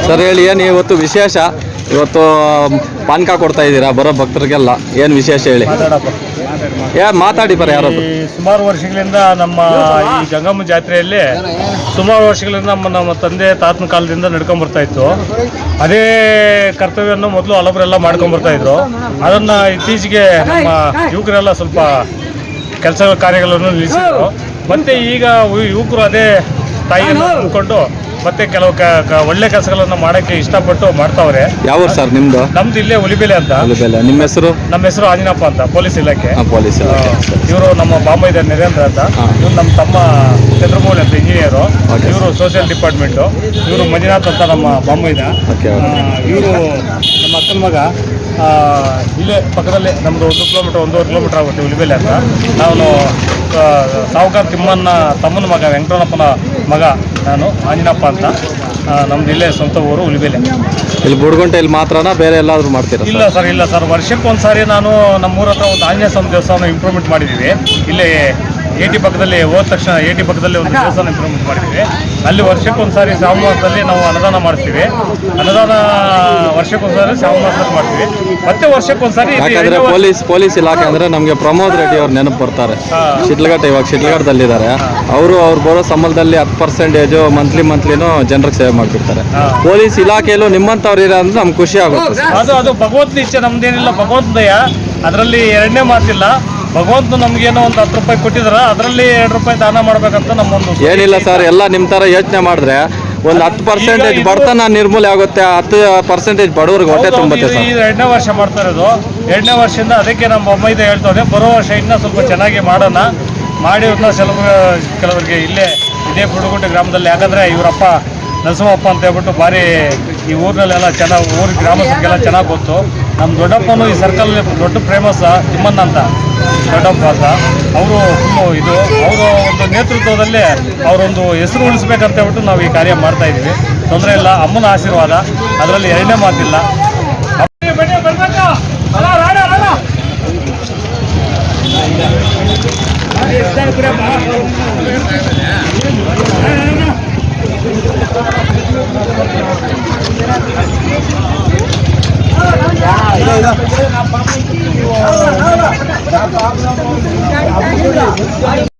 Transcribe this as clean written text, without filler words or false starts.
Sir ಹೇಳಿ, ಏನು ಇವತ್ತು ವಿಶೇಷ? ಇವತ್ತು ಪಾನಕ ಕೊಡ್ತಾ ಇದ್ದೀರಾ ಬರೋ ಭಕ್ತರಿಗೆಲ್ಲ, ಏನು ವಿಶೇಷ ಹೇಳಿ? ಮಾತಾಡಿ ಬರ ಯಾರೊಬ್ಬರು. ಸುಮಾರು ವರ್ಷಗಳಿಂದ ನಮ್ಮ ಈ ಗಂಗಮ್ಮ ಜಾತ್ರೆಯಲ್ಲಿ ಸುಮಾರು ವರ್ಷಗಳಿಂದ ನಮ್ಮ ತಂದೆ ತಾತನ ಕಾಲದಿಂದ ನಡ್ಕೊಂಡ್ಬರ್ತಾ ಇತ್ತು. ಅದೇ ಕರ್ತವ್ಯವನ್ನು ಮೊದಲು ಹಲವರೆಲ್ಲ ಮಾಡ್ಕೊಂಡ್ಬರ್ತಾ ಇದ್ರು. ಅದನ್ನು ಇತ್ತೀಚೆಗೆ ನಮ್ಮ ಯುವಕರೆಲ್ಲ ಸ್ವಲ್ಪ ಕೆಲಸ ಕಾರ್ಯಗಳನ್ನು ನಿಲ್ಲಿಸಿದ್ರು. ಮತ್ತು ಈಗ ಯುವಕರು ಅದೇ ತಾಯಿಯನ್ನು ಅಂದ್ಕೊಂಡು ಮತ್ತೆ ಕೆಲವು ಒಳ್ಳೆ ಕೆಲಸಗಳನ್ನು ಮಾಡೋಕ್ಕೆ ಇಷ್ಟಪಟ್ಟು ಮಾಡ್ತಾವ್ರೆ. ಯಾವ ಸರ್ ನಿಮ್ದು? ನಮ್ದು ಇಲ್ಲೇ ಉಲಿಬೆಲೆ ಅಂತ. ನಿಮ್ಮ ಹೆಸರು? ನಮ್ಮ ಹೆಸರು ಆಂಜನಪ್ಪ ಅಂತ, ಪೊಲೀಸ್ ಇಲಾಖೆ. ಇವರು ನಮ್ಮ ಬಾಂಬೈದ ನರೇಂದ್ರ ಅಂತ, ಇವ್ರು ನಮ್ಮ ತಮ್ಮ ಚಂದ್ರಮೌಳಿ ಅಂತ ಇಂಜಿನಿಯರು. ಇವರು ಸೋಷಿಯಲ್ ಡಿಪಾರ್ಟ್ಮೆಂಟು. ಇವರು ಮಂಜುನಾಥ್ ಅಂತ ನಮ್ಮ ಬಾಂಬೈದ. ಇವರು ನಮ್ಮ ಅಕ್ಕನ ಮಗ. ಇಲ್ಲೇ ಪಕ್ಕದಲ್ಲೇ ನಮ್ಮದು 1 ಕಿಲೋಮೀಟರ್ 1.5 ಕಿಲೋಮೀಟರ್ ಆಗುತ್ತೆ ಉಲಿಬೆಲೆ ಅಂತ. ನಾನು ಸಾವುಕಾರ ತಿಮ್ಮನ ತಮ್ಮನ ಮಗ, ವೆಂಕಟರಮಣಪ್ಪನ ಮಗ ನಾನು, ಆಂಜನಪ್ಪ ಅಂತ. ನಮ್ದು ಇಲ್ಲೇ ಸ್ವಂತ ಊರು ಉಲಿಬೆಲೆ. ಇಲ್ಲಿ ಬುಡ್ಗುಂಟೆ ಇಲ್ಲಿ ಮಾತ್ರನಾ ಬೇರೆ ಎಲ್ಲಾದರೂ ಮಾಡ್ತೀರಾ? ಇಲ್ಲ ಸರ್, ವರ್ಷಕ್ಕೊಂದ್ಸಾರಿ ನಾನು ನಮ್ಮೂರ ಹತ್ರ ಒಂದು ಆಂಜನೇಯ ಸ್ವಾಮಿ ದೇವಸ್ಥಾನ ಇಂಪ್ರೂವ್ಮೆಂಟ್ ಮಾಡಿದ್ದೀವಿ. ಇಲ್ಲೇ ಏಟಿ ಪಕ್ಕದಲ್ಲಿ ಹೋದ ತಕ್ಷಣ ಏಟಿ ಪಕ್ಕದಲ್ಲಿ ಒಂದು ದೇವಸ್ಥಾನ ಇಂಪ್ರೂವ್ಮೆಂಟ್ ಮಾಡಿದ್ದೀವಿ. ಅಲ್ಲಿ ವರ್ಷಕ್ಕೊಂದ್ಸಾರಿ ಶ್ರಾವಣ ಮಾಸದಲ್ಲಿ ನಾವು ಅನ್ನದಾನ ಮಾಡ್ತೀವಿ. ಅನ್ನದಾನ ವರ್ಷಕ್ಕೊಂದ್ಸಾರಿ ಶ್ರಾವಣ ಮಾಸದಲ್ಲಿ ಮಾಡ್ತೀವಿ. ಮತ್ತೆ ವರ್ಷಕ್ಕೊಂದ್ಸಾರಿ. ಯಾಕಂದ್ರೆ ಪೊಲೀಸ್ ಇಲಾಖೆ ಅಂದ್ರೆ ನಮಗೆ ಪ್ರಮೋದ್ ರೆಡ್ಡಿ ಅವ್ರು ನೆನಪು ಬರ್ತಾರೆ. ಶಿಡ್ಲಘಟ್ಟ, ಇವಾಗ ಶಿಡ್ಲಘಟ್ಟದಲ್ಲಿದ್ದಾರೆ ಅವರು. ಅವ್ರು ಬರೋ ಸಂಬಳದಲ್ಲಿ 10% ಮಂತ್ಲಿನೂ ಜನರಿಗೆ ಸೇವೆ ಮಾಡ್ತಿರ್ತಾರೆ. ಪೊಲೀಸ್ ಇಲಾಖೆಯಲ್ಲೂ ನಿಮ್ಮಂಥವ್ರು ಇರೋ ಅಂದ್ರೆ ನಮ್ಗೆ ಖುಷಿ ಆಗುತ್ತೆ. ಅದು ಭಗವಂತನ ಇಚ್ಛೆ, ನಮ್ದೇನಿಲ್ಲ. ಭಗವಂತ ದಯ, ಅದರಲ್ಲಿ ಎರಡನೇ ಮಾತಿಲ್ಲ. ಭಗವಂತ ನಮ್ಗೇನೋ ಒಂದು 10 ರೂಪಾಯಿ ಕೊಟ್ಟಿದ್ರ, ಅದರಲ್ಲಿ 2 ರೂಪಾಯಿ ದಾನ ಮಾಡ್ಬೇಕಂತ ನಮ್ಮೊಂದು. ಏನಿಲ್ಲ ಸರ್, ಎಲ್ಲ ನಿಮ್ಮ ಥರ ಯೋಚನೆ ಮಾಡಿದ್ರೆ ಒಂದು 10% ಬಡತನ ನಿರ್ಮೂಲ ಆಗುತ್ತೆ. 10% ಬಡವ್ರಿಗೆ ಹೊಟ್ಟೆ ತುಂಬುತ್ತೆ ಸರ್. ಇದು 2ನೇ ವರ್ಷ ಮಾಡ್ತಾ ಇರೋದು. 2ನೇ ವರ್ಷದಿಂದ ಅದಕ್ಕೆ ನಮ್ಮ ಅಮ್ಮೈದ ಹೇಳ್ತವ್ರೆ, ಬರೋ ವರ್ಷ ಇನ್ನೂ ಸ್ವಲ್ಪ ಚೆನ್ನಾಗಿ ಮಾಡೋಣ. ಮಾಡಿ ಕೆಲವರಿಗೆ ಇಲ್ಲೇ ಇದೇ ಬುಡುಗುಂಟೆ ಗ್ರಾಮದಲ್ಲಿ. ಯಾಕಂದರೆ ಇವರಪ್ಪ ನರಸಿಂಹಪ್ಪ ಅಂತ ಹೇಳ್ಬಿಟ್ಟು ಭಾರಿ ಈ ಊರಿನಲ್ಲೆಲ್ಲ ಚೆನ್ನಾಗಿ, ಊರಿಗೆ ಗ್ರಾಮಸ್ಥರಿಗೆಲ್ಲ ಚೆನ್ನಾಗಿ ಗೊತ್ತು. ನಮ್ಮ ದೊಡ್ಡಪ್ಪನೂ ಈ ಸರ್ಕಲ್ ದೊಡ್ಡ ಫೇಮಸ್ ತಿಮ್ಮಣ್ಣ ಅಂತ, ದೊಡ್ಡಪ್ಪ ಅಂತ. ಅವರು ಫುಲ್ಲು ಇದು, ಅವರ ಒಂದು ನೇತೃತ್ವದಲ್ಲೇ ಅವರೊಂದು ಹೆಸರು ಉಳಿಸ್ಬೇಕಂತ ಹೇಳ್ಬಿಟ್ಟು ನಾವು ಈ ಕಾರ್ಯ ಮಾಡ್ತಾ ಇದ್ದೀವಿ. ತೊಂದರೆ ಇಲ್ಲ, ಅಮ್ಮನ ಆಶೀರ್ವಾದ, ಅದರಲ್ಲಿ ಎರಡನೇ ಮಾತಿಲ್ಲ.